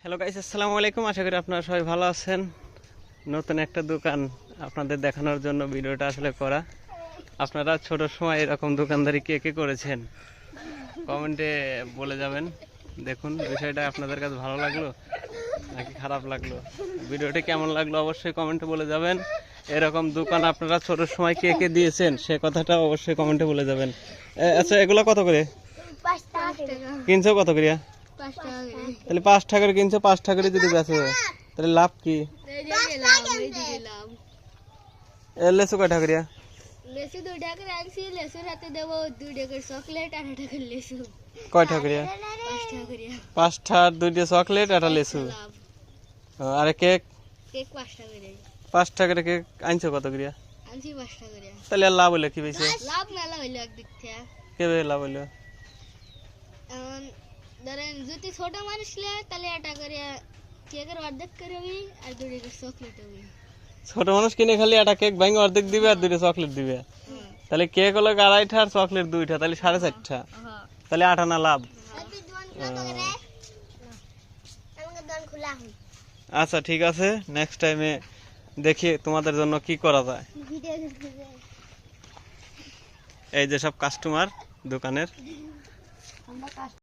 Hello guys, আসসালামু আলাইকুম। আশা করি আপনারা সবাই ভালো আছেন। নতুন একটা দোকান আপনাদের দেখানোর জন্য ভিডিওটা আসলে করা। আপনারা ছোট সময় এরকম দোকানদারি কে কে করেছেন কমেন্টে বলে যাবেন। দেখুন বিষয়টা আপনাদের কাছে ভালো লাগলো নাকি খারাপ লাগলো, ভিডিওটি কেমন লাগলো অবশ্যই কমেন্টে বলে যাবেন। এরকম দোকান আপনারা ছোট সময় কে কে দিয়েছেন সে কথাটা অবশ্যই কমেন্টে বলে যাবেন। আচ্ছা, এগুলো কত করে কিনছো? কত করিয়া? তাহলে 5 টাকা করে কিনছো, 5 টাকা করে যদি বেচো তাহলে লাভ কি? লেসু কয় টাকা করিয়া? লেসু 2 টাকা করে আনছি, লেসুর হাতে দেবো 2 টাকার চকলেট আর 1 টাকার লেসু। কয় টাকা করিয়া? 5 টাকা করে। 5টার 2টা চকলেট আর লেসু। আর কেক? কেক 5 টাকা করে। 5 টাকা করে কেক আনছো কত করিয়া? আনছি 5 টাকা করে। তাহলে আর লাভ হইলো কি বেশি? লাভ মেলা হইলো একদিক থেকে। কেবে লাভ হইলো? এখন ধরেন যদি ছোট মানুষ লে তাহলে 1 টাকা করে কেকের অর্ধেক করে হবে আর 2 টাকার চকলেট হবে। ছোট মানুষ কিনে খালি একটা কেক ভাঙে অর্ধেক দিবে আর 2টা চকলেট দিবে। তাহলে কেক হলো 2.5টা আর চকলেট 2টা, তাহলে 4.5টা। তাহলে 8 আনা লাভ। আচ্ছা ঠিক আছে, নেক্সট টাইমে দেখি তোমাদের জন্য কি করা যায়। এই যে সব কাস্টমার দোকানের।